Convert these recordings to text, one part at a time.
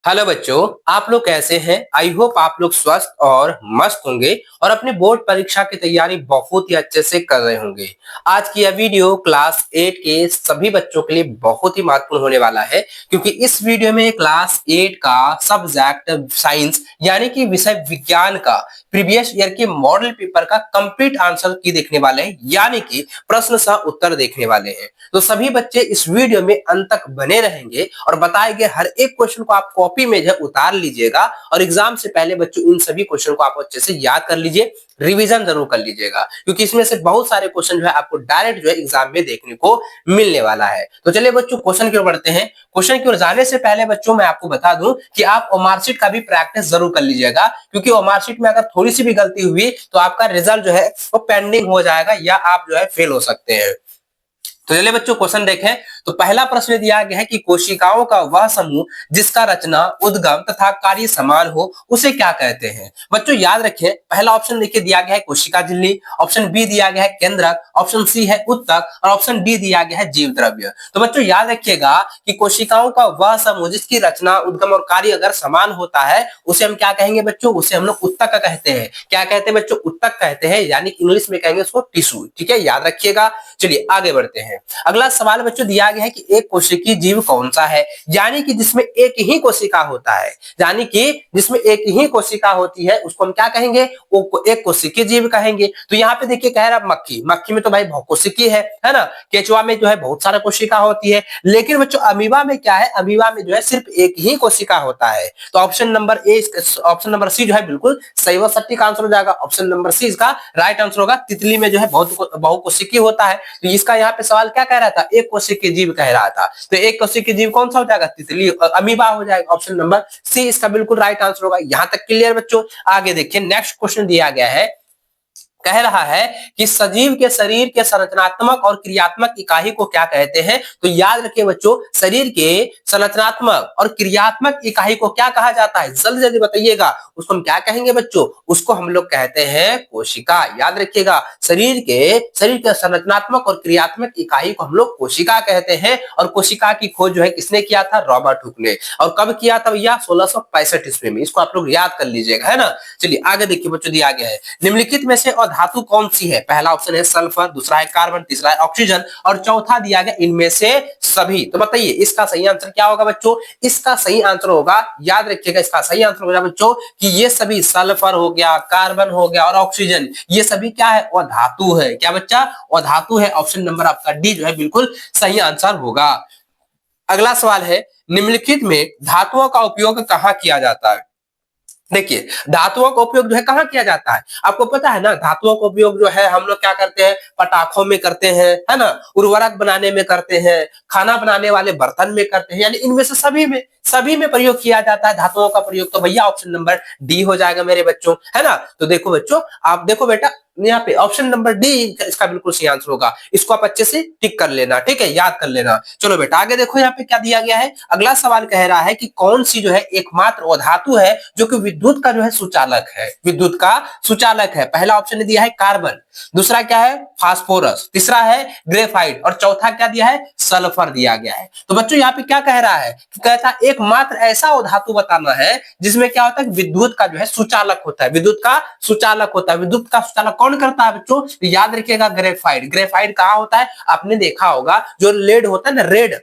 Hello बच्चों, आप लोग कैसे हैं? आई होप आप लोग स्वस्थ और मस्त होंगे और अपनी बोर्ड परीक्षा की तैयारी बहुत ही अच्छे से कर रहे होंगे। आज की यह वीडियो क्लास 8 के सभी बच्चों के लिए बहुत ही महत्वपूर्ण होने वाला है, क्योंकि इस वीडियो में क्लास 8 का सब्जेक्ट साइंस यानी कि विषय विज्ञान का प्रीवियस ईयर के मॉडल पेपर का कंप्लीट आंसर की देखने वाले हैं, यानी कि प्रश्न सह उत्तर देखने वाले हैं। तो सभी बच्चे इस वीडियो में अंत तक बने रहेंगे और बताए गए हर एक क्वेश्चन को आप कॉपी में जो है उतार लीजिएगा और एग्जाम से पहले बच्चों इन सभी क्वेश्चन को आप अच्छे से याद कर लीजिए, रिवीजन जरूर कर लीजिएगा, क्योंकि इसमें से बहुत सारे क्वेश्चन जो है आपको डायरेक्ट जो है एग्जाम में देखने को मिलने वाला है। तो चलिए बच्चों क्वेश्चन की ओर बढ़ते हैं। क्वेश्चन की ओर जाने से पहले बच्चों मैं आपको बता दूं कि आप मार्कशीट का भी प्रैक्टिस जरूर कर लीजिएगा, क्योंकि मार्कशीट में अगर थोड़ी सी भी गलती हुई तो आपका रिजल्ट जो है वो पेंडिंग हो जाएगा या आप जो है फेल हो सकते हैं। तो चलिए बच्चों क्वेश्चन देखें। तो पहला प्रश्न दिया गया है कि कोशिकाओं का वह समूह जिसका रचना, उद्गम तथा कार्य समान हो उसे क्या कहते हैं? बच्चों याद रखें, पहला ऑप्शन देखिए दिया गया है कोशिका झिल्ली, ऑप्शन बी दिया गया है केंद्रक, ऑप्शन सी है उत्तक और ऑप्शन डी दिया गया है जीव द्रव्य। तो बच्चों याद रखिएगा कि कोशिकाओं का वह समूह जिसकी रचना, उद्गम और कार्य अगर समान होता है उसे हम क्या कहेंगे बच्चों? उसे हम लोग उत्तक कहते हैं। क्या कहते हैं बच्चों? उत्तक कहते हैं, यानी इंग्लिश में कहेंगे उसको टिश्यू। ठीक है, याद रखिएगा। चलिए आगे बढ़ते हैं। अगला सवाल बच्चों दिया गया है कि एक कोशिकीय जीव कौन सा है? यानी कि जिसमें एक ही कोशिका होता है, यानी कि जिसमें एक ही कोशिका होती है उसको हम क्या कहेंगे? वो एक कोशिकीय जीव कहेंगे। तो यहाँ पे देखिए कह रहा है मक्खी, मक्खी में तो भाई बहुकोशिकीय है ना। केचुआ में जो है बहुत सारा कोशिका होती है, लेकिन बच्चों अमीबा में क्या है? अमीबा में जो है सिर्फ एक ही कोशिका होता है। तो ऑप्शन नंबर सी जो है बिल्कुल सही व सटीक आंसर हो जाएगा। ऑप्शन नंबर सी इसका राइट आंसर होगा। तितली में जो है बहुकोशिकीय होता है। तो इसका यहाँ पे सवाल क्या कह रहा था? एक कोशिकीय जीव कह रहा था। तो एक कोशिकीय जीव कौन सा हो जाएगा? तितली, अमीबा हो जाएगा। ऑप्शन नंबर सी इसका बिल्कुल राइट आंसर होगा। यहाँ तक क्लियर बच्चों? आगे देखिए, नेक्स्ट क्वेश्चन दिया गया है, कह रहा है कि सजीव के शरीर के संरचनात्मक और क्रियात्मक इकाई को क्या कहते हैं? तो याद रखिए बच्चों, शरीर के संरचनात्मक और क्रियात्मक इकाई को क्या कहा जाता है? जल्दी जल्दी बताइएगा। उसको हम क्या कहेंगे बच्चों? उसको हम लोग कहते हैं कोशिका। याद रखिएगा, शरीर के संरचनात्मक और क्रियात्मक इकाई को हम लोग कोशिका कहते हैं। और कोशिका की खोज जो है किसने किया था? रॉबर्ट हुक ने। और कब किया था भैया? 1665 ईस्वी में। इसको आप लोग याद कर लीजिएगा, है ना। चलिए आगे देखिए बच्चों, दिया गया है निम्नलिखित में से धातु कौन सी है? पहला ऑप्शन है सल्फर, दूसरा है कार्बन, तीसरा है ऑक्सीजन और चौथा दिया गया इनमें से सभी। तो बताइए इसका सही आंसर क्या होगा बच्चों? इसका सही आंसर होगा, याद रखिएगा, इसका सही आंसर होगा बच्चों कि ये सभी सल्फर हो गया, कार्बन हो गया और ऑक्सीजन, ये सभी क्या है? और धातु है। क्या बच्चा? और धातु है। ऑप्शन नंबर आपका डी जो है बिल्कुल सही आंसर होगा। अगला सवाल है, निम्नलिखित में धातुओं का उपयोग कहाँ किया जाता है? देखिए धातुओं का उपयोग जो है कहाँ किया जाता है? आपको पता है ना, धातुओं का उपयोग जो है हम लोग क्या करते हैं? पटाखों में करते हैं, है ना, उर्वरक बनाने में करते हैं, खाना बनाने वाले बर्तन में करते हैं, यानी इनमें से सभी में प्रयोग किया जाता है धातुओं का प्रयोग। तो भैया ऑप्शन नंबर डी हो जाएगा मेरे बच्चों, है ना। तो देखो बच्चों, आप देखो बेटा, यहाँ पे ऑप्शन नंबर डी इसका बिल्कुल सही आंसर होगा। इसको आप अच्छे से टिक कर लेना, ठीक है, याद कर लेना। चलो बेटा आगे देखो, यहाँ पे क्या दिया गया है। अगला सवाल कह रहा है कि कौन सी जो है एकमात्र वो धातु है जो कि विद्युत का जो है सुचालक है? विद्युत का सुचालक है। पहला ऑप्शन दिया है कार्बन, दूसरा क्या है? फास्फोरस, तीसरा है ग्रेफाइट और चौथा क्या दिया है? सल्फर दिया गया है। तो बच्चों यहाँ पे क्या कह रहा है? कहता है एकमात्र ऐसा वो धातु बताना है जिसमें क्या होता है? विद्युत का जो है सुचालक होता है। विद्युत का सुचालक होता है। विद्युत का सुचालक कौन करता है बच्चों? याद रखिएगा, ग्रेफाइट। ग्रेफाइट कहाँ होता है? आपने देखा होगा जो लेड होता है ना, रेड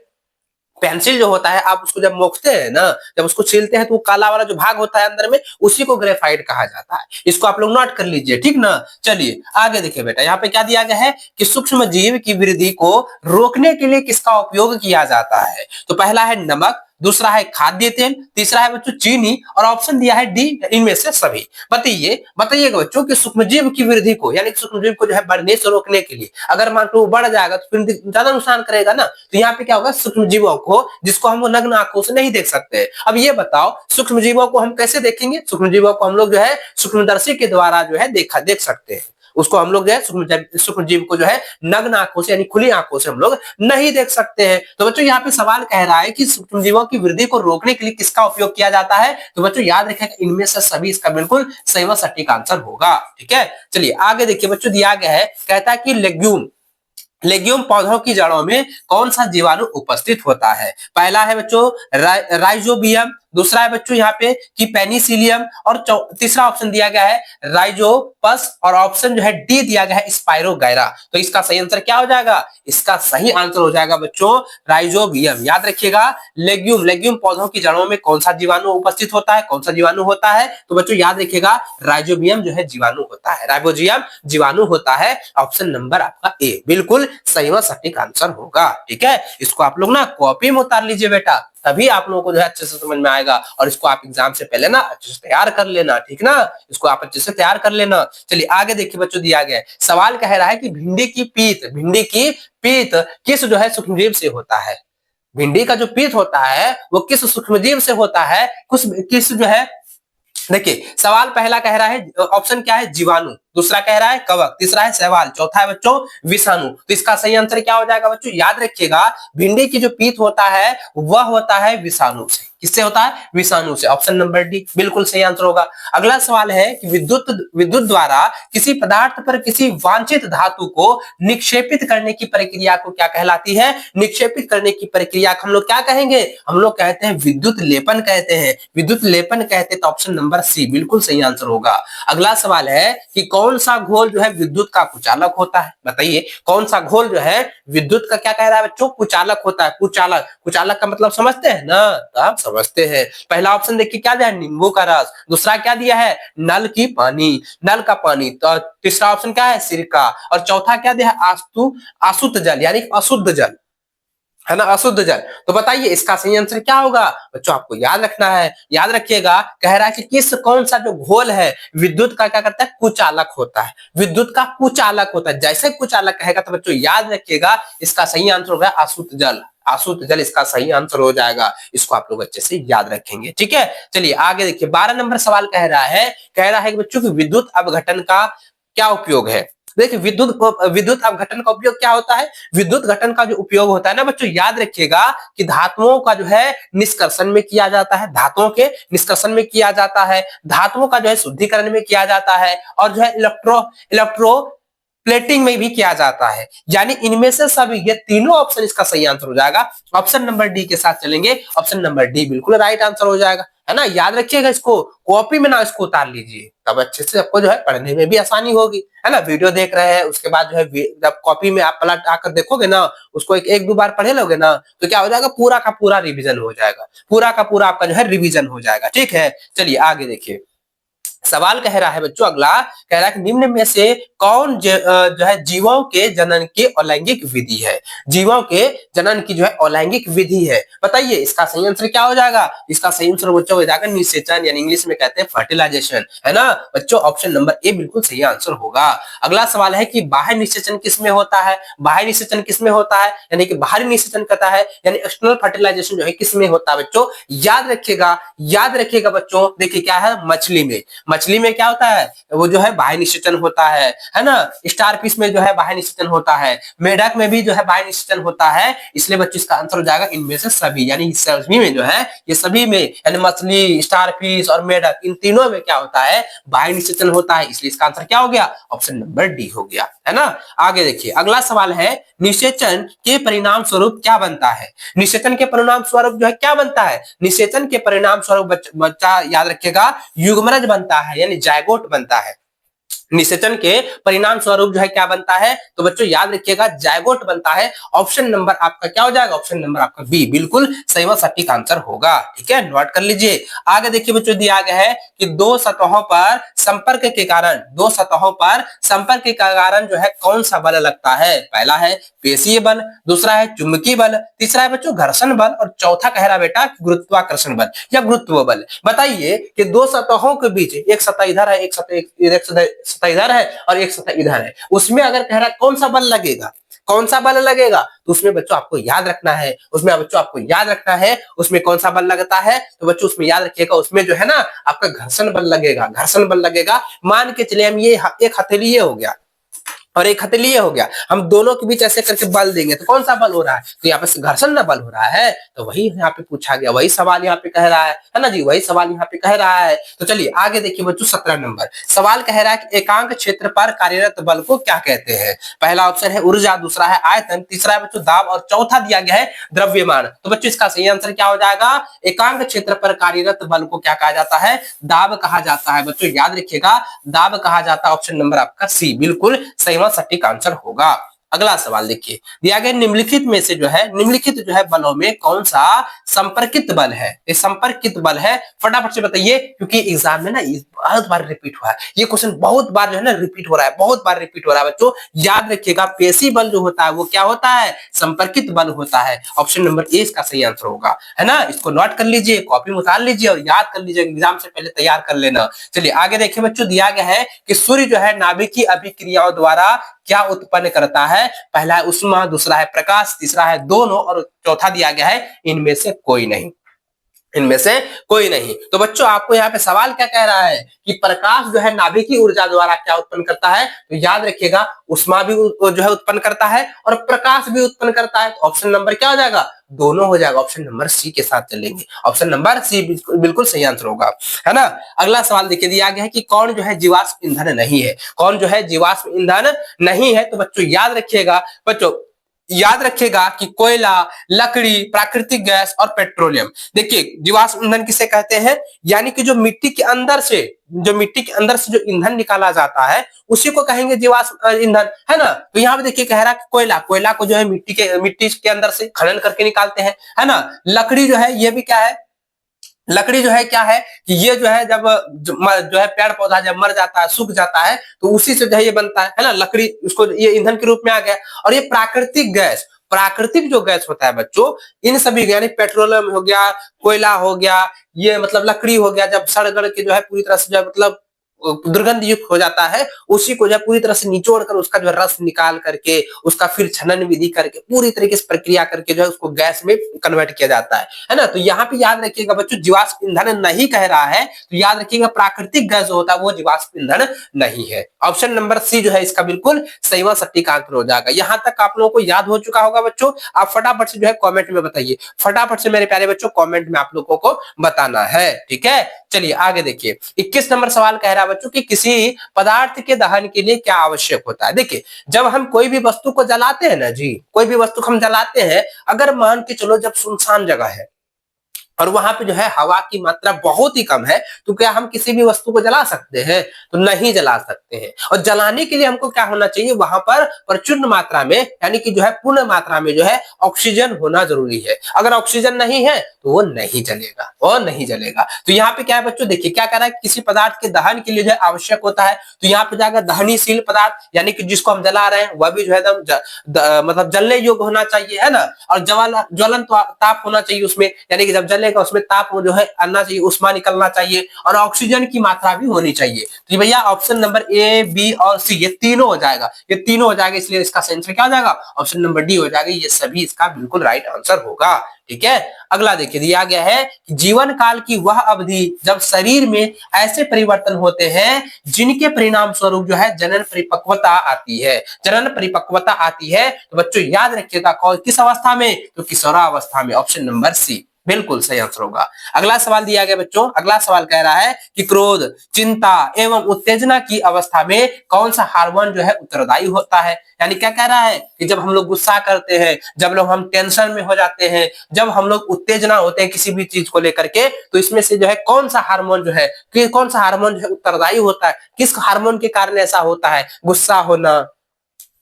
पेंसिल जो होता है, आप उसको जब मोखते हैं ना, जब उसको छीलते हैं तो वो काला वाला जो भाग होता है अंदर में, उसी को ग्रेफाइट कहा जाता है। इसको आप लोग नोट कर लीजिए, ठीक ना। चलिए आगे देखिए बेटा, यहाँ पे क्या दिया गया है कि सूक्ष्म जीव की वृद्धि को रोकने के लिए किसका उपयोग किया जाता है? तो पहला है नमक, दूसरा है खाद्य तेल, तीसरा है बच्चों चीनी और ऑप्शन दिया है डी इनमें से सभी। बताइएगा बच्चों कि सूक्ष्मजीव की वृद्धि को, यानी सूक्ष्मजीव को जो है बढ़ने से रोकने के लिए, अगर मान लो बढ़ जाएगा तो फिर ज्यादा नुकसान करेगा ना। तो यहाँ पे क्या होगा? सूक्ष्मजीवों को, जिसको हम नग्न आंखों से नहीं देख सकते। अब ये बताओ सूक्ष्मजीवों को हम कैसे देखेंगे? सूक्ष्मजीवों को हम लोग जो है सूक्ष्मदर्शी के द्वारा जो है देख सकते हैं। उसको हम लोग जो है सूक्ष्म जीव को जो है नग्न आंखों से यानी खुली आंखों से हम लोग नहीं देख सकते हैं। तो बच्चों यहाँ पे सवाल कह रहा है कि सूक्ष्म जीवों की वृद्धि को रोकने के लिए किसका उपयोग किया जाता है? तो बच्चों याद रखें इनमें से सभी इसका बिल्कुल सही व सटीक आंसर होगा। ठीक है, चलिए आगे देखिए बच्चों, दिया गया है, कहता है कि लेग्यूम पौधों की जड़ों में कौन सा जीवाणु उपस्थित होता है? पहला है बच्चों राइजोबियम, दूसरा है बच्चों यहाँ पे कि पेनिसिलियम, और तीसरा ऑप्शन दिया गया है राइजोपस, और ऑप्शन जो है डी दिया गया है स्पाइरोगायरा। तो इसका सही आंसर क्या हो जाएगा? इसका सही आंसर हो जाएगा बच्चों राइजोबियम। याद रखिएगा, लेग्यूम पौधों की जड़ों में कौन सा जीवाणु उपस्थित होता है, कौन सा जीवाणु होता है? तो बच्चों याद रखिएगा राइजोबियम जो है जीवाणु होता है, राइजोबियम जीवाणु होता है। ऑप्शन नंबर आपका ए बिल्कुल सही व सटीक आंसर होगा। ठीक है, इसको आप लोग ना कॉपी में उतार लीजिए बेटा, तभी आप लोगों को जो है अच्छे से समझ में आएगा। और इसको आप एग्जाम से पहले ना अच्छे से तैयार कर लेना, ठीक ना, इसको आप अच्छे से तैयार कर लेना। चलिए आगे देखिए बच्चों, दिया गया है सवाल कह रहा है कि भिंडी की पीत किस जो है सूक्ष्मजीव से होता है? भिंडी का जो पीत होता है वो किस सूक्ष्मजीव से होता है? किस जो है, देखिए सवाल पहला कह रहा है, ऑप्शन क्या है? जीवाणु, दूसरा कह रहा है कवक, तीसरा है शैवाल, चौथा है बच्चों विषाणु। तो इसका सही आंसर क्या हो जाएगा बच्चों? याद रखिएगा, भिंडी की जो पीत होता है वह होता है विषाणु से। किससे होता है? विषाणु से। ऑप्शन नंबर डी बिल्कुल सही आंसर होगा। अगला सवाल है कि विद्युत द्वारा किसी पदार्थ पर किसी वांछित धातु को निक्षेपित करने की प्रक्रिया को क्या कहलाती है? निक्षेपित करने की प्रक्रिया को हम लोग क्या कहेंगे? हम लोग कहते हैं विद्युत लेपन कहते हैं, विद्युत लेपन कहते हैं। तो ऑप्शन नंबर सी बिल्कुल सही आंसर होगा। अगला सवाल है कि कौन सा घोल जो है विद्युत का कुचालक होता है? बताइए कौन सा घोल जो है विद्युत का क्या कह रहा है बच्चों? कुचालक होता है। कुचालक का मतलब समझते हैं ना? तो आप समझते हैं। पहला ऑप्शन देखिए क्या दिया है? नींबू का रस। दूसरा क्या दिया है? नल का पानी। तो तीसरा ऑप्शन क्या है? सिरका। और चौथा क्या दिया है? अशुद्ध जल, यानी अशुद्ध जल, है ना, अशुद्ध जल। तो बताइए इसका सही आंसर क्या होगा बच्चों? आपको याद रखना है, याद रखिएगा। कह रहा है कि कौन सा जो घोल है विद्युत का क्या करता है? कुचालक होता है, विद्युत का कुचालक होता है। जैसे कुचालक कहेगा तो बच्चों याद रखिएगा इसका सही आंसर होगा अशुद्ध जल। अशुद्ध जल इसका सही आंसर हो जाएगा। इसको आप लोग अच्छे से याद रखेंगे। ठीक है, चलिए आगे देखिए, 12 नंबर सवाल कह रहा है कि बच्चों की विद्युत अपघटन का क्या उपयोग है? देखिए विद्युत अपघटन का उपयोग क्या होता है? विद्युत घटन का जो उपयोग होता है ना बच्चों, याद रखिएगा कि धातुओं का जो है निष्कर्षण में किया जाता है, धातुओं के निष्कर्षण में किया जाता है, धातुओं का जो है शुद्धिकरण में किया जाता है, और जो है इलेक्ट्रो प्लेटिंग में भी किया जाता है। यानी इनमें से सभी, ये तीनों ऑप्शन इसका सही आंसर हो जाएगा। ऑप्शन नंबर डी के साथ चलेंगे, ऑप्शन नंबर डी बिल्कुल राइट आंसर हो जाएगा, है ना। याद रखिएगा, इसको कॉपी में ना इसको उतार लीजिए, तब अच्छे से आपको जो है पढ़ने में भी आसानी होगी, है ना। वीडियो देख रहे हैं उसके बाद जो है जब कॉपी में आप पलट आकर देखोगे ना, उसको एक दो बार पढ़े लोगे ना, तो क्या हो जाएगा? पूरा का पूरा रिवीजन हो जाएगा, पूरा का पूरा आपका जो है रिवीजन हो जाएगा। ठीक है, चलिए आगे देखिए, सवाल कह रहा है बच्चों, अगला कह रहा है कि निम्न में से कौन जो है जीवों के जनन की अलैंगिक विधि है? जीवों के जनन की जो है अलैंगिक विधि है, बताइए इसका सही आंसर क्या हो जाएगा? इसका सही आंसर बच्चों हो जाएगा निषेचन, यानी इंग्लिश में कहते हैं फर्टिलाइजेशन, है ना बच्चों। ऑप्शन नंबर ए बिल्कुल सही आंसर होगा। अगला सवाल है कि बाह्य निषेचन किसमें होता है? बाह्य निषेचन किसमें होता है, यानी कि बाहरी निषेचन कहता है, यानी एक्सटर्नल फर्टिलाइजेशन जो है किसमें होता है बच्चों? याद रखिएगा बच्चों। देखिए क्या है, मछली में क्या होता है? वो जो है बाह्य निषेचन होता है ना। स्टार फिश में जो है बाह्य निषेचन होता है, मेढक में भी जो है बाह्य निषेचन होता है। इसलिए बच्चों इसका आंसर हो जाएगा इनमें से सभी, यानी सभी में जो है, ये सभी में, यानी मछली, स्टार फिश और मेढक, इन तीनों में क्या होता है? बाह्य निषेचन होता है। इसलिए इसका आंसर क्या हो गया? ऑप्शन नंबर डी हो गया, है ना। आगे देखिए, अगला सवाल है निषेचन के परिणाम स्वरूप क्या बनता है? निषेचन के परिणाम स्वरूप जो है क्या बनता है? निषेचन के परिणाम स्वरूप बच्चा याद रखिएगा युग्मनज बनता है, यानी जायगोट बनता है। निषेचन के परिणाम स्वरूप जो है क्या बनता है? तो बच्चों याद रखिएगा जायगोट बनता है। ऑप्शन नंबर आपका क्या हो जाएगा? ऑप्शन नंबर आपका बी बिल्कुल सही व सटीक आंसर होगा। ठीक है, नोट कर लीजिए। आगे देखिए बच्चों, दिया गया है कि दो सतहों पर संपर्क के कारण जो है कौन सा बल लगता है? पहला है पेशीय बल, दूसरा है चुंबकीय बल, तीसरा है बच्चों घर्षण बल, और चौथा कह रहा बेटा गुरुत्वाकर्षण बल या गुरुत्व बल। बताइए कि दो सतहों के बीच, एक सतह इधर है, एक सतह इधर है और एक सतह इधर है, उसमें अगर कह रहा है कौन सा बल लगेगा, तो उसमें बच्चों आपको याद रखना है, उसमें कौन सा बल लगता है? तो बच्चों उसमें याद रखिएगा, उसमें जो है ना आपका घर्षण बल लगेगा। मान के चले हम, ये एक हथेली ये हो गया, और एक हथेली ये हो गया, हम दोनों के बीच ऐसे करके बल देंगे तो कौन सा बल हो रहा है? तो यहाँ पे घर्षण ना बल हो रहा है। तो वही यहाँ पे पूछा गया, वही सवाल यहाँ पे कह रहा है ना जी, वही सवाल यहाँ पे कह रहा है। तो चलिए आगे देखिए बच्चों, 17 नंबर सवाल कह रहा है कि एकांक क्षेत्र पर कार्यरत बल को क्या कहते हैं? पहला ऑप्शन है ऊर्जा, दूसरा है आयतन, तीसरा है बच्चों दाब और चौथा दिया गया है द्रव्यमान। तो बच्चों इसका सही आंसर क्या हो जाएगा? एकांक क्षेत्र पर कार्यरत बल को क्या कहा जाता है? दाब कहा जाता है। बच्चों याद रखिएगा, दाब कहा जाता है। ऑप्शन नंबर आपका सी बिल्कुल सही व सटीक आंसर होगा। अगला सवाल देखिए, दिया गया निम्नलिखित में से जो है, निम्नलिखित जो है बलों में कौन सा संपर्कित बल है? ये संपर्कित बल है, फटाफट से बताइए, क्योंकि एग्जाम में ना बहुत बार रिपीट हुआ है ये क्वेश्चन, बहुत बार जो है ना रिपीट हो रहा है, बहुत बार रिपीट हो रहा है। बच्चों याद रखिएगा, पेशी बल जो होता है वो क्या होता है? संपर्कित बल होता है। ऑप्शन नंबर ए इसका सही आंसर होगा, है ना। इसको नोट कर लीजिए, कॉपी में उतार लीजिए और याद कर लीजिए, एग्जाम से पहले तैयार कर लेना। चलिए आगे देखिए बच्चों, दिया गया है कि सूर्य जो है नाभिकीय अभिक्रियाओं द्वारा क्या उत्पन्न करता है? पहला है उष्मा, दूसरा है प्रकाश, तीसरा है दोनों और चौथा दिया गया है इनमें से कोई नहीं, इनमें से कोई नहीं। तो बच्चों आपको यहाँ पे सवाल क्या कह रहा है कि प्रकाश जो है नाभिकीय ऊर्जा द्वारा क्या उत्पन्न करता है? तो याद रखिएगा, उष्मा भी जो है उत्पन्न करता है और प्रकाश भी उत्पन्न करता है। तो ऑप्शन नंबर क्या हो जाएगा? दोनों हो जाएगा। ऑप्शन नंबर सी के साथ चलेंगे, ऑप्शन नंबर सी बिल्कुल सही आंसर होगा, है ना। अगला सवाल देखिए, दिया गया है कि कौन जो है जीवाश्म ईंधन नहीं है? कौन जो है जीवाश्म ईंधन नहीं है? तो बच्चों याद रखिएगा, बच्चों याद रखिएगा कि कोयला, लकड़ी, प्राकृतिक गैस और पेट्रोलियम। देखिए जीवाश्म ईंधन किसे कहते हैं? यानी कि जो मिट्टी के अंदर से, जो मिट्टी के अंदर से जो ईंधन निकाला जाता है उसी को कहेंगे जीवाश्म ईंधन, है ना। तो यहाँ पे देखिए कह रहा है कोयला, कोयला को जो है मिट्टी के अंदर से खनन करके निकालते हैं, है ना। लकड़ी जो है ये भी क्या है? लकड़ी जो है क्या है कि ये जो है जब जो है पेड़ पौधा जब मर जाता है, सूख जाता है, तो उसी से जो है ये बनता है ना, लकड़ी उसको ये ईंधन के रूप में आ गया। और ये प्राकृतिक गैस, प्राकृतिक जो गैस होता है बच्चों, इन सभी यानी पेट्रोलियम हो गया, कोयला हो गया, ये मतलब लकड़ी हो गया, जब सड़ गड़ के जो है पूरी तरह से जो है मतलब दुर्गंध युक्त हो जाता है, उसी को जो है पूरी तरह से निचोड़ कर उसका जो रस निकाल करके उसका फिर छनन विधि करके पूरी तरीके से प्रक्रिया करके जो है उसको गैस में कन्वर्ट किया जाता है ना। तो यहाँ पे याद रखिएगा बच्चों, जीवाश्म ईंधन नहीं कह रहा है, तो याद रखिएगा प्राकृतिक गैस जो होता है वो जीवाश्म ईंधन नहीं है। ऑप्शन नंबर सी जो है इसका बिल्कुल सही व सटीक आंसर हो जाएगा। यहाँ तक आप लोगों को याद हो चुका होगा बच्चों, आप फटाफट से जो है कॉमेंट में बताइए, फटाफट से मेरे प्यारे बच्चों कॉमेंट में आप लोगों को बताना है, ठीक है। चलिए आगे देखिए, 21 नंबर सवाल कह रहा है बच्चों कि किसी पदार्थ के दहन के लिए क्या आवश्यक होता है? देखिए जब हम कोई भी वस्तु को जलाते हैं ना जी, कोई भी वस्तु हम जलाते हैं, अगर मान के चलो जब सुनसान जगह है और वहां पे जो है हवा की मात्रा बहुत ही कम है, तो क्या हम किसी भी वस्तु को जला सकते हैं? तो नहीं जला सकते हैं। और जलाने के लिए हमको क्या होना चाहिए? वहां पर प्रचुर मात्रा में यानी कि जो है पूर्ण मात्रा में जो है ऑक्सीजन होना जरूरी है। अगर ऑक्सीजन नहीं है तो वो नहीं जलेगा, वो नहीं जलेगा। तो यहाँ पे क्या है बच्चों, देखिए क्या कह रहा है, किसी पदार्थ के दहन के लिए जो है आवश्यक होता है। तो यहाँ पे जाएगा दहनीशील पदार्थ, यानी कि जिसको हम जला रहे हैं वह भी जो है एकदम मतलब जलने योग्य होना चाहिए, है ना। और ज्वलन ताप होना चाहिए उसमें, यानी कि जब जलेगा उसमें ताप जो है आना चाहिए, उष्मा निकलना चाहिए और ऑक्सीजन की मात्रा भी होनी चाहिए। तो भैया ऑप्शन नंबर ए, बी और सी ये तीनों हो जाएगा, ये तीनों हो जाएगा, इसलिए इसका आंसर क्या हो जाएगा? ऑप्शन नंबर डी हो जाएगा। ये सभी इसका बिल्कुल राइट आंसर होगा, ठीक है। अगला देखिए, दिया गया है कि जीवन काल की वह अवधि जब शरीर में ऐसे परिवर्तन होते हैं जिनके परिणाम स्वरूप जो है जनन परिपक्वता आती है, जनन परिपक्वता आती है। तो बच्चों याद रखिएगा किस अवस्था में? तो किशोरावस्था में। ऑप्शन नंबर सी बिल्कुल सही आंसर होगा। अगला सवाल दिया गया बच्चों, अगला सवाल कह रहा है कि क्रोध, चिंता एवं उत्तेजना की अवस्था में कौन सा हार्मोन जो है उत्तरदायी होता है? यानी क्या कह रहा है कि जब हम लोग गुस्सा करते हैं, जब लोग हम टेंशन में हो जाते हैं, जब हम लोग उत्तेजना होते हैं किसी भी चीज को लेकर के, तो इसमें से जो है कौन सा हार्मोन जो है, कौन सा हार्मोन जो है उत्तरदायी होता है? किस हार्मोन के कारण ऐसा होता है? गुस्सा होना,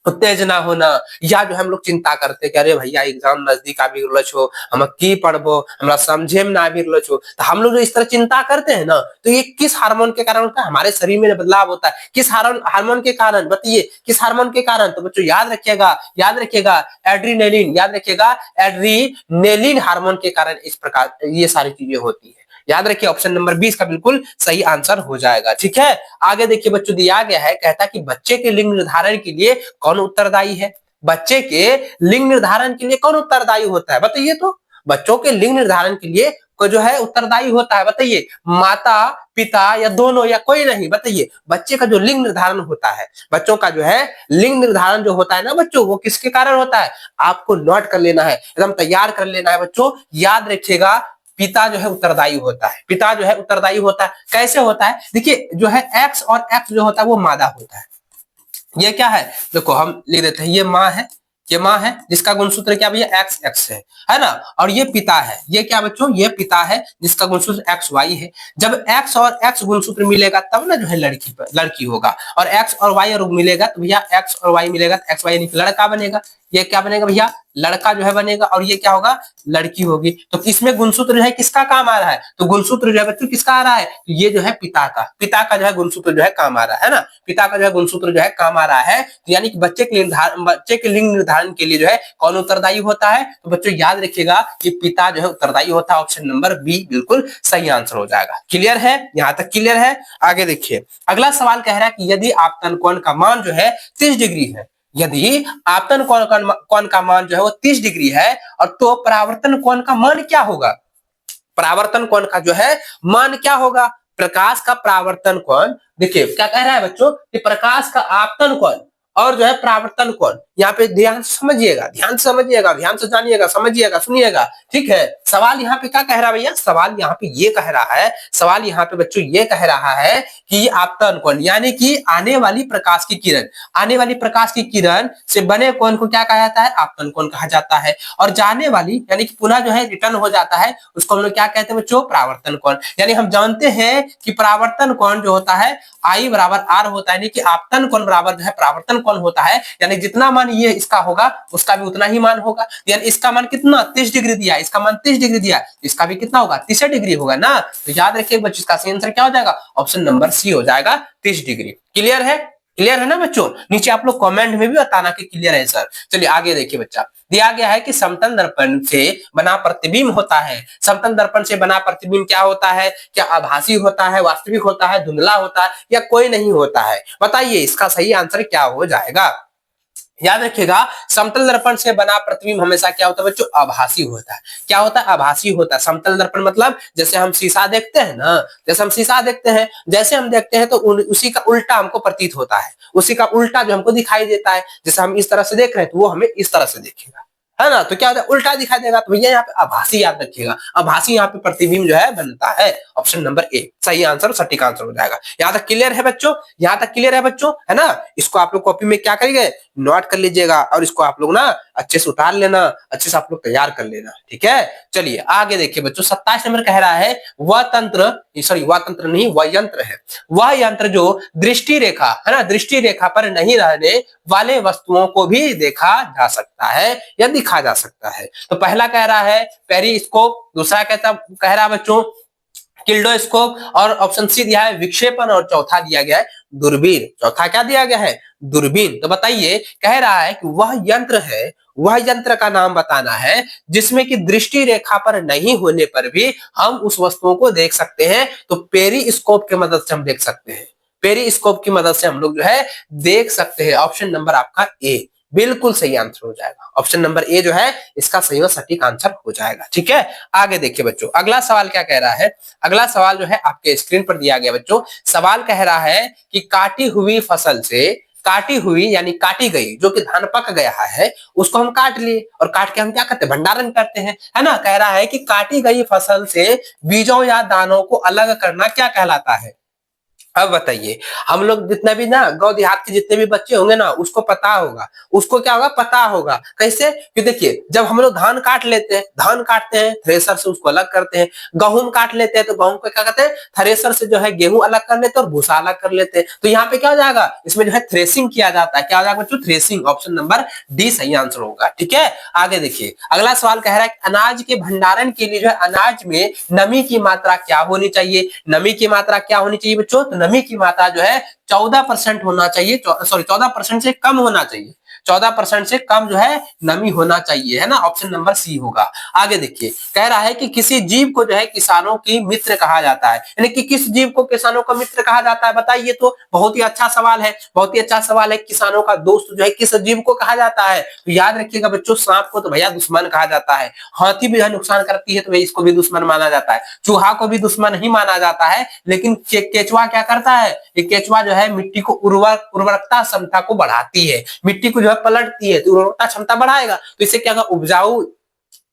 उत्तेजना होना, या जो हम लोग चिंता करते कि अरे भैया एग्जाम नजदीक आ भी रहलो छो, हम की पढ़बो, हमरा समझे में ना आ भी रहलो छो। तो हम लोग जो इस तरह चिंता करते हैं ना, तो ये किस हार्मोन के कारण होता है? हमारे शरीर में बदलाव होता है। किस हार्मोन के कारण? बताइए किस हार्मोन के कारण? तो बच्चों याद रखिएगा, याद रखिएगा एड्रीनेलिन, याद रखिएगा एड्रीनेलिन हार्मोन के कारण इस प्रकार ये सारी चीजें होती है। याद रखिए ऑप्शन नंबर 20 का बिल्कुल सही आंसर हो जाएगा, ठीक है। आगे देखिए बच्चों, दिया गया है, कहता है कि बच्चे के लिंग निर्धारण के लिए कौन उत्तरदायी है? बच्चे के लिंग निर्धारण के लिए कौन उत्तरदायी होता है? बताइए तो, बच्चों के लिंग निर्धारण के लिए को जो है उत्तरदायी होता है, बताइए माता पिता या दोनों या कोई नहीं, बताइए बच्चे का जो लिंग निर्धारण होता है, बच्चों का जो है लिंग निर्धारण जो होता है ना बच्चों, वो किसके कारण होता है, आपको नोट कर लेना है, एकदम तैयार कर लेना है बच्चों, याद रखिएगा। पिता जो है उत्तरदायी होता है, पिता जो है उत्तरदायी होता है। कैसे होता है, देखिए जो है एक्स और एक्स जो होता है वो मादा होता है। ये क्या है, देखो हम लिख देते हैं, ये माँ है, ये माँ है जिसका गुणसूत्र क्या भैया एक्स एक्स है ना। और ये पिता है, ये क्या बच्चों, ये पिता है जिसका गुणसूत्र एक्स वाई है। जब एक्स और एक्स गुणसूत्र मिलेगा तब ना जो है लड़की होगा, और एक्स और वाई और मिलेगा तो भैया एक्स और वाई मिलेगा तो एक्स वाई यानी लड़का बनेगा। ये क्या बनेगा भैया, लड़का जो है बनेगा, और ये क्या होगा, लड़की होगी। तो इसमें गुणसूत्र जो है किसका काम आ रहा है, तो गुणसूत्र जो है बच्चों किसका आ रहा है, तो ये जो है पिता का जो है गुणसूत्र जो है काम आ रहा है ना, पिता का जो है गुणसूत्र जो है काम आ रहा है। तो यानी कि बच्चे के लिंग निर्धारण के लिए जो है कौन उत्तरदायी होता है, तो बच्चों याद रखिएगा कि पिता जो है उत्तरदायी होता है। ऑप्शन नंबर बी बिल्कुल सही आंसर हो जाएगा। क्लियर है, यहां तक क्लियर है। आगे देखिए अगला सवाल कह रहा है कि यदि आपतन कोण का मान जो है 30 डिग्री है, यदि आपतन कोण का मान जो है वो 30 डिग्री है, और तो परावर्तन कोण का मान क्या होगा, परावर्तन कोण का जो है मान क्या होगा, प्रकाश का परावर्तन कोण। देखिए क्या कह रहा है बच्चों कि प्रकाश का आपतन कोण और जो है परावर्तन कोण, यहाँ पे ध्यान से समझिएगा, ध्यान से समझिएगा, ध्यान से जानिएगा, समझिएगा, सुनिएगा, ठीक है। सवाल यहाँ पे क्या कह रहा है भैया, सवाल यहाँ पे ये कह रहा है, सवाल यहाँ पे बच्चों ये कह रहा है कि आपतन कोण यानी कि आने वाली प्रकाश की किरण, आने वाली प्रकाश की किरण से बने कोण को क्या कहा जाता है, आपतन कोण कहा जाता है। और जाने वाली यानी कि पुनः जो है रिटर्न हो जाता है, उसको हम लोग क्या कहते हैं बच्चों, परावर्तन कोण। यानी हम जानते हैं कि परावर्तन कोण जो होता है I बराबर R होता है, यानी कि आपतन कोण बराबर जो है परावर्तन कोण होता है, यानी जितना मान ये इसका होगा उसका भी उतना ही मान होगा। यानी इसका मान कितना 30 डिग्री दिया, इसका मान 30 डिग्री दिया, इसका भी कितना होगा 30 डिग्री होगा ना। तो याद रखिए बच्चों इसका सही आंसर क्या हो जाएगा, ऑप्शन नंबर सी हो जाएगा 30 डिग्री। क्लियर है, क्लियर है ना बच्चों, नीचे आप लोग कमेंट में भी बताना कि क्लियर है सर। चलिए आगे देखिए बच्चा, दिया गया है कि समतल दर्पण से बना प्रतिबिंब होता है, समतल दर्पण से बना प्रतिबिंब क्या होता है, क्या आभासी होता है, वास्तविक होता है, धुंधला होता है, या कोई नहीं होता है, बताइए इसका सही आंसर क्या हो जाएगा। याद रखिएगा समतल दर्पण से बना प्रतिबिंब हमेशा क्या होता है बच्चों, आभासी होता है। क्या होता है, आभासी होता है। समतल दर्पण मतलब जैसे हम शीशा देखते हैं ना, जैसे हम शीशा देखते हैं, जैसे हम देखते हैं तो उसी का उल्टा हमको प्रतीत होता है, उसी का उल्टा जो हमको दिखाई देता है। जैसे हम इस तरह से देख रहे हैं तो वो हमें इस तरह से देखेगा, है ना। तो क्या होता है, उल्टा दिखाई देगा। तो भैया यहाँ पे आभासी याद रखिएगा, आभासी यहाँ पे प्रतिबिंब जो है बनता है। ऑप्शन नंबर ए सही आंसर, सटीक आंसर हो जाएगा। यहाँ तक क्लियर है बच्चों, यहाँ तक क्लियर है बच्चों, है ना। इसको आप लोग कॉपी में क्या करेंगे, नोट कर लीजिएगा, और इसको आप लोग ना अच्छे से उतार लेना, अच्छे से आप लोग तैयार कर लेना, ठीक है। चलिए आगे देखिए बच्चों, 27 नंबर कह रहा है वह तंत्र, सॉरी वह तंत्र नहीं वह यंत्र है, वह यंत्र जो दृष्टि रेखा है ना, दृष्टि रेखा पर नहीं रहने वाले वस्तुओं को भी देखा जा सकता है या दिखा जा सकता है। तो पहला कह रहा है पेरिस्कोप, दूसरा कह रहा है बच्चों किल्डोस्कोप, और ऑप्शन सी दिया है विक्षेपण, और चौथा दिया गया है दूरबीन। चौथा क्या दिया गया है, दूरबीन। तो बताइए कह रहा है कि वह यंत्र है, वह यंत्र का नाम बताना है जिसमें कि दृष्टि रेखा पर नहीं होने पर भी हम उस वस्तुओं को देख सकते हैं। तो पेरिस्कोप की मदद से हम देख सकते हैं, पेरिस्कोप की मदद से हम लोग जो है देख सकते हैं। ऑप्शन नंबर आपका ए बिल्कुल सही आंसर हो जाएगा। ऑप्शन नंबर ए जो है इसका सही और सटीक आंसर हो जाएगा, ठीक है। आगे देखिए बच्चों, अगला सवाल क्या कह रहा है, अगला सवाल जो है आपके स्क्रीन पर दिया गया बच्चों। सवाल कह रहा है कि काटी हुई फसल से, काटी हुई यानी काटी गई, जो कि धान पक गया है उसको हम काट लिए, और काट के हम क्या करते हैं, भंडारण करते हैं, है ना। कह रहा है कि काटी गई फसल से बीजों या दानों को अलग करना क्या कहलाता है। अब बताइए, हम लोग जितना भी ना गांव देहात के जितने भी बच्चे होंगे ना उसको पता होगा, उसको क्या होगा पता होगा। कैसे, कि देखिए जब हम लोग धान काट लेते हैं, धान काटते हैं थ्रेसर से उसको अलग करते हैं, गेहूं काट लेते हैं तो गेहूं को क्या कहते हैं, थ्रेसर से जो है गेहूं अलग कर लेते हैं और भूसा अलग कर लेते हैं। तो यहाँ पे क्या हो जाएगा, इसमें जो है थ्रेसिंग किया जाता है। क्या हो जाएगा बच्चों, थ्रेसिंग। ऑप्शन नंबर डी सही आंसर होगा, ठीक है। आगे देखिए अगला सवाल कह रहा है अनाज के भंडारण के लिए जो है अनाज में नमी की मात्रा क्या होनी चाहिए। नमी की मात्रा क्या होनी चाहिए बच्चों, तो नमी की मात्रा जो है 14% होना चाहिए, सॉरी 14% से कम होना चाहिए, 14% से कम जो है नमी होना चाहिए, है ना। ऑप्शन नंबर सी होगा। आगे देखिए, कह रहा है कि किसी जीव को जो है किसानों की मित्र कहा जाता है, यानी कि किस जीव को किसानों का मित्र कहा जाता है, बताइए। तो बहुत ही अच्छा सवाल है, बहुत ही अच्छा सवाल है। किसानों का दोस्त जो है किस जीव को कहा जाता है, तो याद रखिएगा बच्चों, सांप को तो भैया दुश्मन कहा जाता है, हाथी भी नुकसान करती है तो भाई इसको भी दुश्मन माना जाता है, चूहा को भी दुश्मन ही माना जाता है। लेकिन केचुआ क्या करता है, ये केचुआ जो है मिट्टी को उर्वरकता क्षमता को बढ़ाती है, मिट्टी को जो है पलटती है, तो उर्वरकता क्षमता बढ़ाएगा, तो इससे क्या होगा, उपजाऊ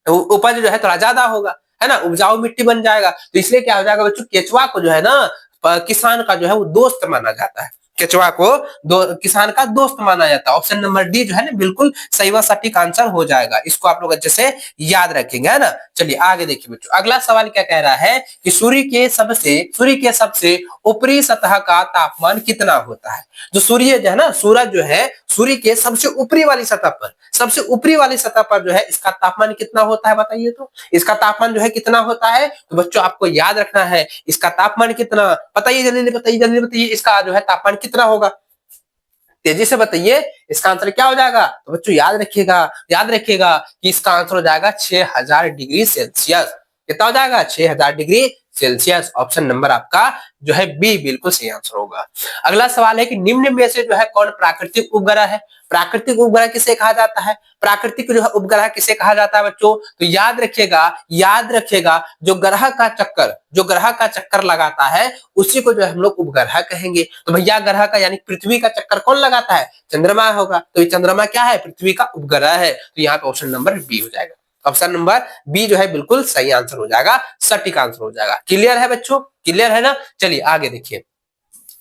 उपज जो है थोड़ा ज्यादा होगा, है ना, उपजाऊ मिट्टी बन जाएगा। तो इसलिए क्या हो जाएगा बच्चों, केचुआ को जो है ना किसान का जो है वो दोस्त माना जाता है, केचुआ को किसान का दोस्त माना जाता है। ऑप्शन नंबर डी जो है ना बिल्कुल सही व सटीक आंसर हो जाएगा, इसको आप लोग अच्छे से याद रखेंगे, है ना। चलिए आगे देखिए बच्चों, अगला सवाल क्या कह रहा है कि सूर्य के सबसे ऊपरी सतह का तापमान कितना होता है। जो सूर्य जो है ना, सूरज जो है सूर्य के सबसे ऊपरी वाली सतह पर, सबसे ऊपरी वाली सतह पर जो है इसका तापमान कितना होता है, बताइए। तो इसका तापमान जो है कितना होता है, तो बच्चों आपको याद रखना है इसका तापमान कितना, बताइए जल्दी बताइए, जल्दी बताइए, इसका जो है तापमान कितना होगा, तेजी से बताइए, इसका आंसर क्या हो जाएगा। तो बच्चों याद रखिएगा कि इसका आंसर हो जाएगा 6000 डिग्री सेल्सियस। कितना हो जाएगा, 6000 डिग्री सेल्सियस। ऑप्शन नंबर आपका जो है बी बिल्कुल सही आंसर होगा। अगला सवाल है कि निम्न में से जो है कौन प्राकृतिक उपग्रह है। प्राकृतिक उपग्रह किसे कहा जाता है, प्राकृतिक जो है उपग्रह किसे कहा जाता है बच्चों, तो याद रखिएगा जो ग्रह का चक्कर लगाता है उसी को जो है हम लोग उपग्रह कहेंगे। तो भैया ग्रह का यानी पृथ्वी का चक्कर कौन लगाता है, चंद्रमा होगा, तो ये चंद्रमा क्या है, पृथ्वी का उपग्रह है। तो यहाँ पे ऑप्शन नंबर बी हो जाएगा, ऑप्शन नंबर बी जो है बिल्कुल सही आंसर हो जाएगा, सटीक आंसर हो जाएगा। क्लियर है बच्चों, क्लियर है ना। चलिए आगे देखिए,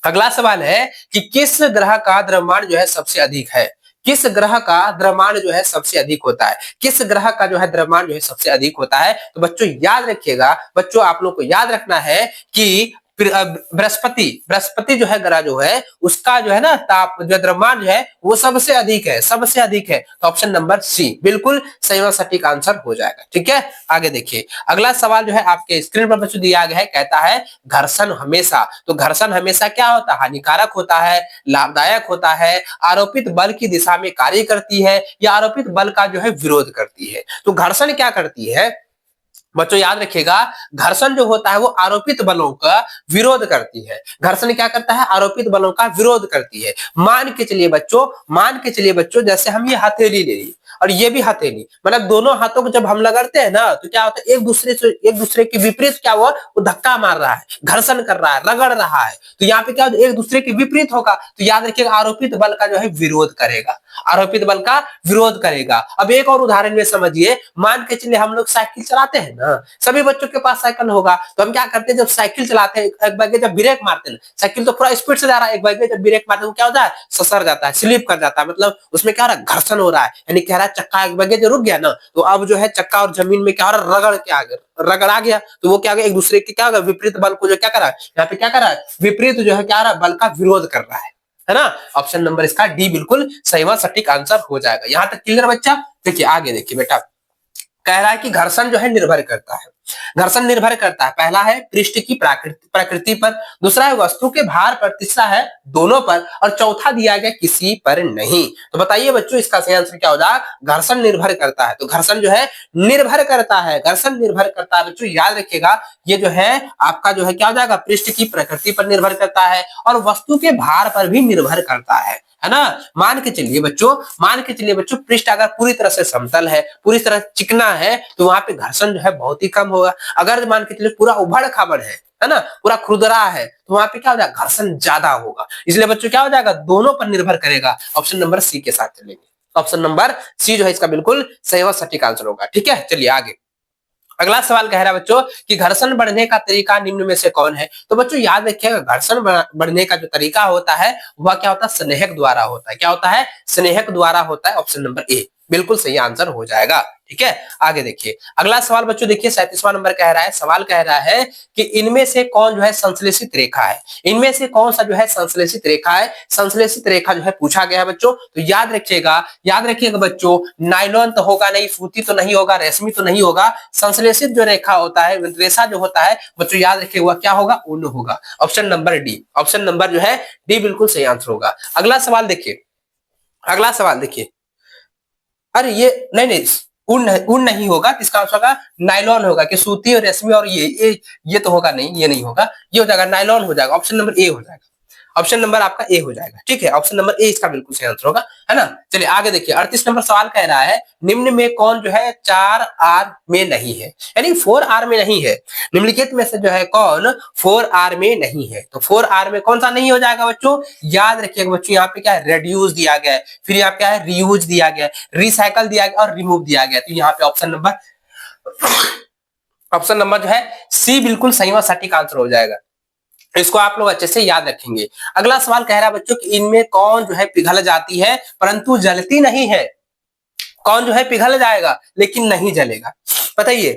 अगला सवाल है कि किस ग्रह का द्रव्यमान जो है सबसे अधिक है, किस ग्रह का द्रव्यमान जो है सबसे अधिक होता है, किस ग्रह का जो है द्रव्यमान जो है सबसे अधिक होता है। तो बच्चों याद रखिएगा, बच्चों आप लोग को याद रखना है कि बृहस्पति जो है ग्रह जो है उसका जो है ना ताप जो द्रव्यमान जो है वो सबसे अधिक है, सबसे अधिक है। तो ऑप्शन नंबर सी बिल्कुल सही और सटीक आंसर हो जाएगा, ठीक है। आगे देखिए, अगला सवाल जो है आपके स्क्रीन पर बच्चों दिया गया है, कहता है घर्षण हमेशा, तो घर्षण हमेशा क्या होता है, हानिकारक होता है, लाभदायक होता है, आरोपित बल की दिशा में कार्य करती है, या आरोपित बल का जो है विरोध करती है। तो घर्षण क्या करती है बच्चों, याद रखिएगा, घर्षण जो होता है वो आरोपित बलों का विरोध करती है। घर्षण क्या करता है, आरोपित बलों का विरोध करती है। मान के चलिए बच्चों, जैसे हम ये हथेली ले ली और ये भी हथेली, मतलब दोनों हाथों को जब हम रगड़ते हैं ना तो क्या होता है, एक दूसरे के विपरीत क्या हुआ, वो धक्का मार रहा है, घर्षण कर रहा है, रगड़ रहा है। तो यहाँ पे क्या एक दूसरे के विपरीत होगा, तो याद रखिएगा आरोपित बल का जो है विरोध करेगा, आरोपित बल का विरोध करेगा। अब एक और उदाहरण में समझिए, मान के चलिए हम लोग साइकिल चलाते हैं ना, सभी बच्चों के पास साइकिल होगा, तो हम क्या करते हैं, जब साइकिल चलाते हैं एक बार जब ब्रेक मारते हैं, साइकिल तो पूरा स्पीड से जा रहा है, एक बार जब ब्रेक मारते हैं क्या होता है, ससर जाता है, स्लिप कर जाता है, मतलब उसमें क्या हो रहा है, घर्षण हो रहा है, यानी कह रहा है चक्का एक बार जो रुक गया ना, तो अब जो है चक्का और जमीन में क्या हो रहा है, रगड़ा गया, तो वो क्या एक दूसरे के क्या होगा, विपरीत बल को जो क्या कर रहा है, यहाँ पे क्या कर रहा है, विपरीत जो है क्या रहा है, बल का विरोध कर रहा है ना। ऑप्शन नंबर इसका डी बिल्कुल सही व सटीक आंसर हो जाएगा। यहां तक क्लियर बच्चा। देखिए आगे देखिए बेटा, कह रहा है कि घर्षण जो है निर्भर करता है, घर्षण निर्भर करता है, पहला है पृष्ठ की प्रकृति पर, दूसरा है वस्तु के भार पर, तीसरा है दोनों पर, और चौथा दिया गया किसी पर नहीं। तो बताइए बच्चों इसका सही आंसर क्या हो जाएगा, घर्षण निर्भर करता है। तो घर्षण जो है निर्भर करता है, घर्षण निर्भर करता है बच्चों, याद रखिएगा ये जो है आपका जो है क्या हो जाएगा, पृष्ठ की प्रकृति पर निर्भर करता है और वस्तु के भार पर भी निर्भर करता है ना। मान के चलिए बच्चों पृष्ठ अगर पूरी तरह से समतल है, पूरी तरह चिकना है, तो वहां पे घर्षण जो है बहुत ही कम होगा। अगर मान के चलिए पूरा उबड़ खाबड़ है ना, पूरा खुरदरा है, तो वहां पे क्या हो जाएगा, घर्षण ज्यादा होगा। इसलिए बच्चों क्या हो जाएगा, दोनों पर निर्भर करेगा। ऑप्शन नंबर सी के साथ चलेंगे, ऑप्शन नंबर सी जो है इसका बिल्कुल सही व सटीक आंसर होगा, ठीक है। चलिए आगे, अगला सवाल कह रहा है बच्चों कि घर्षण बढ़ने का तरीका निम्न में से कौन है। तो बच्चों याद रखिएगा, घर्षण बढ़ने का जो तरीका होता है वह क्या होता है, स्नेहक द्वारा होता है। क्या होता है, स्नेहक द्वारा होता है। ऑप्शन नंबर ए बिल्कुल सही आंसर हो जाएगा, ठीक है। आगे देखिए, अगला सवाल बच्चों देखिए 37वां नंबर कह रहा है, सवाल कह रहा है कि इनमें से कौन जो है संश्लेषित रेखा है, इनमें से कौन सा जो है संश्लेषित रेखा है, संश्लेषित रेखा जो है पूछा गया है बच्चों। तो याद रखिएगा बच्चों, नायलॉन तो होगा नहीं, सूती तो नहीं होगा, रेशमी तो नहीं होगा, संश्लेषित जो रेखा होता है, रेशा जो होता है बच्चों याद रखिएगा क्या होगा, ऊन होगा। Option number D, option number जो है डी बिल्कुल सही आंसर होगा। अगला सवाल देखिए, अरे ये नहीं नहीं, ऊन नहीं होगा, इसका आंसर होगा नायलॉन होगा, कि सूती और रेशमी, और ये तो होगा नहीं, ये नहीं होगा, ये हो जाएगा नायलॉन हो जाएगा, ऑप्शन नंबर ए हो जाएगा, ऑप्शन नंबर आपका ए हो जाएगा, ठीक है, ऑप्शन नंबर ए इसका बिल्कुल सही आंसर होगा, है ना। चलिए आगे देखिए, 38 नंबर सवाल कह रहा है निम्न में कौन जो है 4 आर में नहीं है, यानी 4 आर में नहीं है, निम्नलिखित में से जो है कौन 4 आर में नहीं है, तो 4 आर में कौन सा नहीं हो जाएगा बच्चों, याद रखिएगा बच्चों, यहाँ पे क्या है, रेड्यूस दिया गया है, फिर यहाँ क्या है, रीयूज दिया गया है, रिसाइकल दिया गया और रिमूव दिया गया, तो यहाँ पे ऑप्शन नंबर जो है सी बिल्कुल सही और सटीक आंसर हो जाएगा। इसको आप लोग अच्छे से याद रखेंगे। अगला सवाल कह रहा है बच्चों कि इनमें कौन जो है पिघल जाती है परंतु जलती नहीं है, कौन जो है पिघल जाएगा लेकिन नहीं जलेगा, बताइए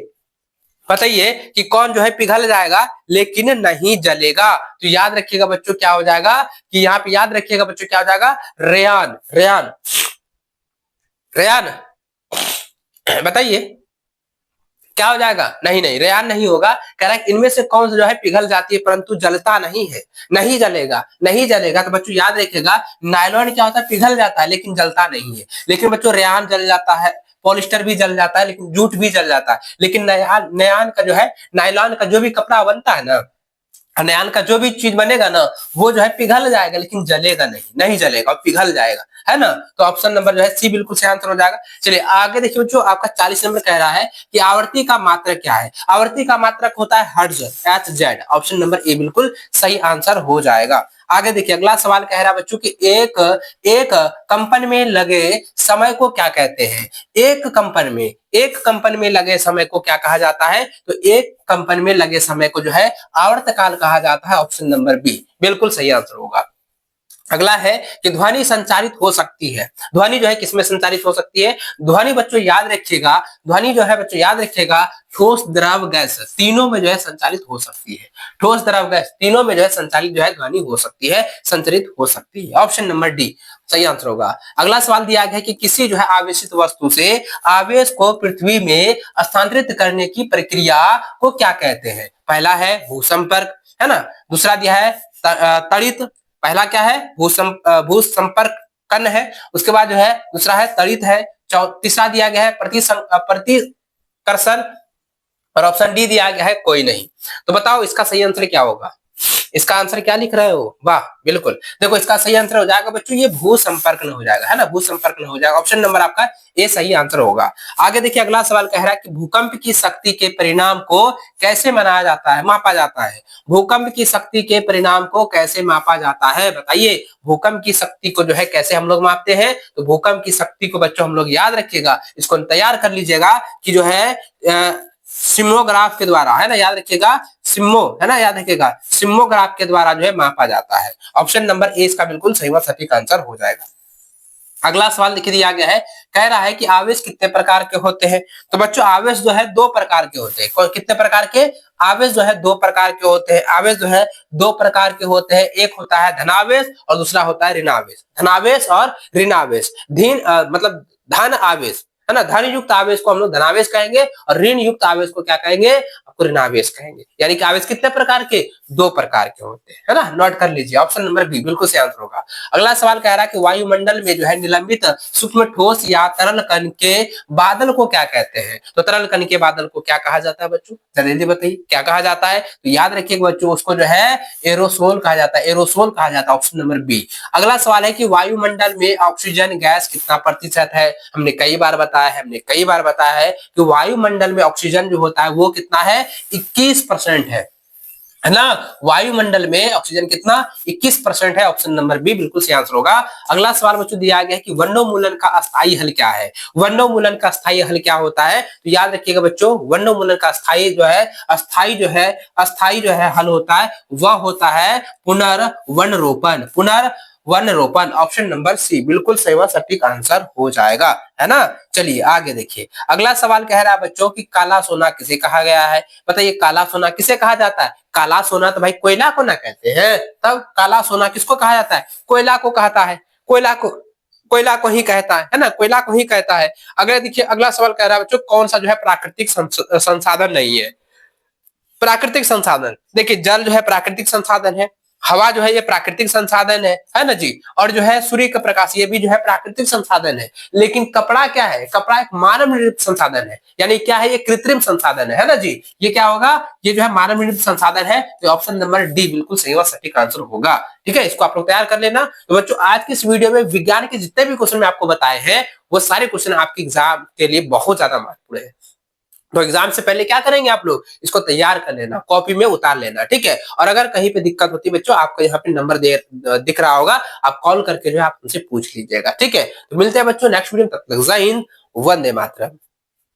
बताइए कि कौन जो है पिघल जाएगा लेकिन नहीं जलेगा, तो याद रखिएगा बच्चों क्या हो जाएगा, कि यहाँ पे याद रखिएगा बच्चों क्या हो जाएगा, रेयान, रेयान, रेयान, बताइए क्या हो जाएगा, नहीं नहीं रेयान नहीं होगा, कह रहा है इनमें से कौन सा जो है पिघल जाती है परंतु जलता नहीं है, नहीं जलेगा, नहीं जलेगा, तो बच्चों याद रखिएगा नायलॉन क्या होता है, पिघल जाता है लेकिन जलता नहीं है, लेकिन बच्चों रेयान जल जाता है, पॉलिस्टर भी जल जाता है, लेकिन जूट भी जल जाता है, लेकिन नयान नयान का जो है, नायलॉन का जो भी कपड़ा बनता है ना, नयान का जो भी चीज बनेगा ना, वो जो है पिघल जाएगा लेकिन जलेगा नहीं, नहीं जलेगा और पिघल जाएगा, है ना, तो ऑप्शन नंबर जो है सी बिल्कुल सही आंसर हो जाएगा। चलिए आगे देखिए बच्चों, आपका 40 नंबर कह रहा है कि आवर्ती का मात्रक क्या है, आवर्ती का मात्रक होता है hertz, HZ, option number A बिल्कुल सही आंसर हो जाएगा। आगे देखिए अगला सवाल कह रहा है बच्चों कि एक एक कंपन में लगे समय को क्या कहते हैं, एक कंपन में लगे समय को क्या कहा जाता है, तो एक कंपन में लगे समय को जो है आवर्तकाल कहा जाता है, ऑप्शन नंबर बी बिल्कुल सही आंसर होगा। अगला है कि ध्वनि संचारित हो सकती है, ध्वनि जो है किसमें संचारित हो सकती है, ध्वनि बच्चों याद रखिएगा, ध्वनि जो है बच्चों याद रखिएगा ठोस द्रव गैस तीनों में जो है संचालित हो सकती है, ठोस द्रव गैस तीनों में जो है संचालित जो है ध्वनि हो सकती है, संचारित हो सकती है, ऑप्शन नंबर डी सही आंसर होगा। अगला सवाल दिया गया है कि किसी जो है आवेशित वस्तु से आवेश को पृथ्वी में स्थानांतरित करने की प्रक्रिया को क्या कहते हैं, पहला है भूसंपर्क, है ना, दूसरा दिया है तड़ित, पहला क्या है भूसंपर्क कण है, उसके बाद जो है दूसरा है तड़ित है, तीसरा दिया गया है प्रतिकर्षण, और ऑप्शन डी दिया गया है कोई नहीं, तो बताओ इसका सही आंसर क्या होगा, इसका आंसर क्या लिख रहे हो, वाह बिल्कुल, देखो इसका सही आंसर हो जाएगा बच्चों ये भू संपर्क न हो जाएगा, है ना, भू संपर्क न हो जाएगा, ऑप्शन नंबर आपका ये सही आंसर होगा। आगे देखिए अगला सवाल कह रहा है कि भूकंप की शक्ति के परिणाम को कैसे मनाया जाता है, मापा जाता है, भूकंप की शक्ति के परिणाम को कैसे मापा जाता है, बताइए भूकंप की शक्ति को जो है कैसे हम लोग मापते हैं, तो भूकंप की शक्ति को बच्चों हम लोग याद रखिएगा, इसको तैयार कर लीजिएगा कि जो है सिम्मोग्राफ के द्वारा, है ना, याद रखिएगा सिम्मो, है ना, याद रखिएगा सिम्मोग्राफ के द्वारा जो है मापा जाता है, ऑप्शन नंबर ए इसका बिल्कुल सही और सटीक आंसर हो जाएगा। अगला सवाल लिख दिया गया है, कह रहा है कि आवेश कितने प्रकार के होते हैं, तो बच्चों आवेश जो है 2 प्रकार के होते हैं, कितने प्रकार के, आवेश जो है 2 प्रकार के होते हैं, आवेश जो है 2 प्रकार के होते हैं, एक होता है धनावेश और दूसरा होता है ऋणावेश, धनावेश और ऋणावेश, मतलब धन आवेश, है ना, धन युक्त आवेश को हम लोग धनावेश कहेंगे और ऋण युक्त आवेश को क्या कहेंगे, आपको ऋणावेश कहेंगे, यानी कि आवेश कितने प्रकार के, 2 प्रकार के होते हैं, है ना, नोट कर लीजिए, ऑप्शन नंबर बी बिल्कुल सही आंसर होगा। अगला सवाल कह रहा है कि वायुमंडल में जो है निलंबित सूक्ष्म ठोस या तरल कण के बादल को क्या कहते हैं, तो तरल कण के बादल को क्या कहा जाता है बच्चों, जल्दी बताइए क्या कहा जाता है, तो याद रखिएगा बच्चों उसको जो है एरोसोल कहा जाता है, एरोसोल कहा जाता है, ऑप्शन नंबर बी। अगला सवाल है कि वायुमंडल में ऑक्सीजन गैस कितना प्रतिशत है, हमने कई बार बताया है कि वायुमंडल में ऑक्सीजन जो होता है वो कितना है, 21% है ना, वायुमंडल में ऑक्सीजन कितना 21% है, ऑप्शन नंबर बी बिल्कुल सही आंसर होगा। अगला सवाल बच्चों दिया गया है कि वनोन्मूलन का अस्थायी हल क्या है, वनोन्मूलन का अस्थायी हल क्या होता है, तो याद रखिएगा बच्चों वनोन्मूलन का अस्थायी जो है हल होता है वह होता है पुनर्वनरोपण, पुनर्वनरोपण, ऑप्शन नंबर सी बिल्कुल सही व सटीक आंसर हो जाएगा, है ना। चलिए आगे देखिए अगला सवाल कह रहा है बच्चों कि काला सोना किसे कहा गया है, बताइए काला सोना किसे कहा जाता है, काला सोना तो भाई कोयला को ना कहते हैं, तब काला सोना किसको कहा जाता है, कोयला को कहता है, कोयला को ही कहता है ना, कोयला को ही कहता है। अगले देखिए अगला सवाल कह रहा है बच्चों कौन सा जो है प्राकृतिक संसाधन नहीं है, प्राकृतिक संसाधन देखिए जल जो है प्राकृतिक संसाधन है, हवा जो है ये प्राकृतिक संसाधन है ना जी। और जो है सूर्य का प्रकाश ये भी जो है प्राकृतिक संसाधन है। लेकिन कपड़ा क्या है, कपड़ा एक मानव निर्मित संसाधन है, यानी क्या है, ये कृत्रिम संसाधन है ना जी। ये क्या होगा, ये जो है मानव निर्मित संसाधन है। तो ऑप्शन नंबर डी बिल्कुल सही और सटीक आंसर होगा। ठीक है, इसको आप लोग तैयार कर लेना। तो बच्चों आज की इस वीडियो में विज्ञान के जितने भी क्वेश्चन मैं आपको बताए हैं वो सारे क्वेश्चन आपके एग्जाम के लिए बहुत ज्यादा महत्वपूर्ण है। तो एग्जाम से पहले क्या करेंगे आप लोग, इसको तैयार कर लेना, कॉपी में उतार लेना। ठीक है, और अगर कहीं पे दिक्कत होती है बच्चों, आपको यहाँ पे नंबर दिख रहा होगा, आप कॉल करके जो है आप उनसे पूछ लीजिएगा। ठीक है, तो मिलते हैं बच्चों नेक्स्ट वीडियो में, तब तक जय हिंद, वंदे मातरम।